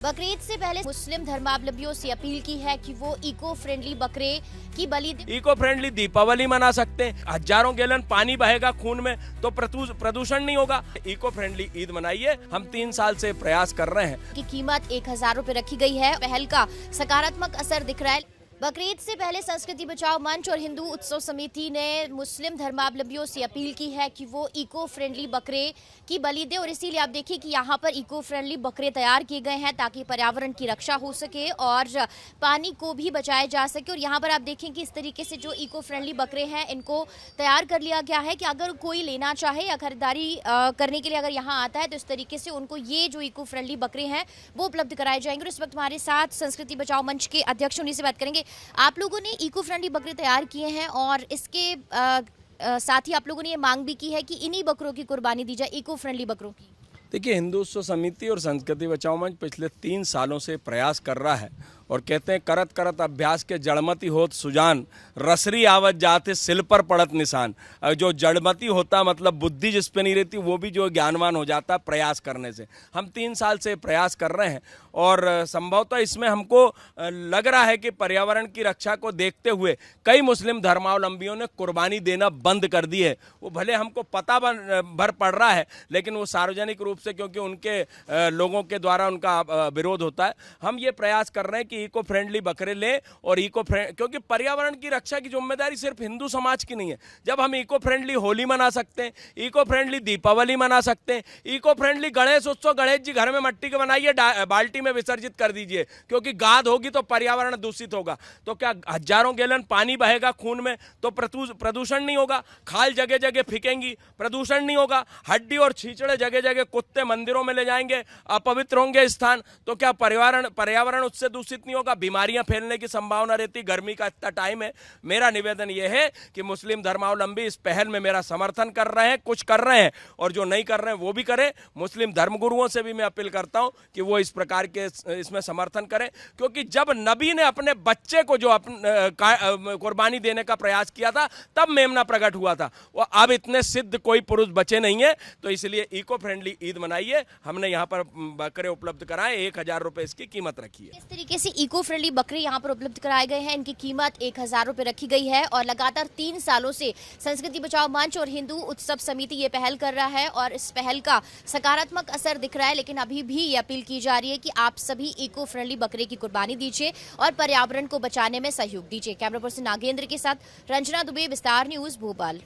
बकरीद से पहले मुस्लिम धर्मावलंबियों से अपील की है कि वो इको फ्रेंडली बकरे की बलि इको फ्रेंडली दीपावली मना सकते हैं। हजारों गैलन पानी बहेगा खून में तो प्रदूषण नहीं होगा। इको फ्रेंडली ईद मनाइए। हम 3 साल से प्रयास कर रहे हैं। की कीमत 1000 रुपए रखी गई है। पहल का सकारात्मक असर दिख रहा है। बकरीद से पहले संस्कृति बचाओ मंच और हिंदू उत्सव समिति ने मुस्लिम धर्मावलंबियों से अपील की है कि वो इको फ्रेंडली बकरे की बलि दे, और इसीलिए आप देखिए कि यहाँ पर इको फ्रेंडली बकरे तैयार किए गए हैं ताकि पर्यावरण की रक्षा हो सके और पानी को भी बचाया जा सके। और यहाँ पर आप देखें कि इस तरीके से जो इको फ्रेंडली बकरे हैं इनको तैयार कर लिया गया है कि अगर कोई लेना चाहे या खरीदारी करने के लिए अगर यहाँ आता है तो इस तरीके से उनको ये जो इको फ्रेंडली बकरे हैं वो उपलब्ध कराए जाएंगे। और इस वक्त हमारे साथ संस्कृति बचाओ मंच के अध्यक्ष उन्हीं से बात करेंगे। आप लोगों ने इको फ्रेंडली बकरे तैयार किए हैं और इसके साथ ही आप लोगों ने ये मांग भी की है कि इन्हीं बकरों की कुर्बानी दी जाए, इको फ्रेंडली बकरों की। देखिए, हिंदू उत्सव समिति और संस्कृति बचाओ मंच पिछले 3 सालों से प्रयास कर रहा है और कहते हैं करत करत अभ्यास के जड़मती होत सुजान, रसरी आवत जाते सिल पर पड़त निशान। जो जड़मती होता मतलब बुद्धि जिस पे नहीं रहती वो भी जो ज्ञानवान हो जाता प्रयास करने से। हम 3 साल से प्रयास कर रहे हैं और संभवतः इसमें हमको लग रहा है कि पर्यावरण की रक्षा को देखते हुए कई मुस्लिम धर्मावलंबियों ने कुर्बानी देना बंद कर दी है। वो भले हमको पता भर पड़ रहा है लेकिन वो सार्वजनिक रूप से, क्योंकि उनके लोगों के द्वारा उनका विरोध होता है, हम ये प्रयास कर रहे हैं कि इको फ्रेंडली बकरे लें और क्योंकि पर्यावरण की रक्षा की जिम्मेदारी सिर्फ हिंदू समाज की नहीं है। जब हम इको फ्रेंडली होली मना सकते हैं, इको फ्रेंडली दीपावली मना सकते हैं, इको फ्रेंडली गणेश उत्सव, गणेश जी घर में मिट्टी के बनाइए, बाल्टी में विसर्जित कर दीजिए, क्योंकि गाद होगी तो पर्यावरण दूषित होगा। तो क्या हजारों गैलन पानी बहेगा खून में तो प्रदूषण नहीं होगा। खाल जगह जगह फेंकेंगी, प्रदूषण नहीं होगा। हड्डी और छींचड़े जगह जगह कुत्ते मंदिरों में ले जाएंगे, अपवित्र होंगे स्थान, तो क्या पर्यावरण उससे दूषित नहीं होगा। बीमारियां फैलने की संभावना रहती। गर्मी का इतना टाइम है। मेरा निवेदन यह है कि मुस्लिम धर्मावलंबी इस पहल में मेरा समर्थन कर रहे हैं, कुछ कर रहे हैं, और जो नहीं कर रहे हैं वो भी करें। मुस्लिम धर्मगुरुओं से भी मैं अपील करता हूं कि वो इस प्रकार के इसमें समर्थन करें, क्योंकि जब नबी ने अपने बच्चे को जो कुर्बानी देने का प्रयास किया था तब मेमना प्रकट हुआ था। वो अब इतने सिद्ध कोई पुरुष बचे नहीं है, तो इसलिए इको फ्रेंडली ईद मनाइए। हमने यहाँ पर बकरे उपलब्ध कराए, 1000 रुपए इसकी कीमत रखी है। इस तरीके से इको फ्रेंडली बकरे यहाँ पर उपलब्ध कराए गए हैं। इनकी कीमत 1000 रुपए रखी गई है और लगातार 3 सालों से संस्कृति बचाओ मंच और हिंदू उत्सव समिति ये पहल कर रहा है और इस पहल का सकारात्मक असर दिख रहा है। लेकिन अभी भी ये अपील की जा रही है कि आप सभी इको फ्रेंडली बकरे की कुर्बानी दीजिए और पर्यावरण को बचाने में सहयोग दीजिए। कैमरा पर्सन नागेंद्र के साथ रंजना दुबे, विस्तार न्यूज, भोपाल।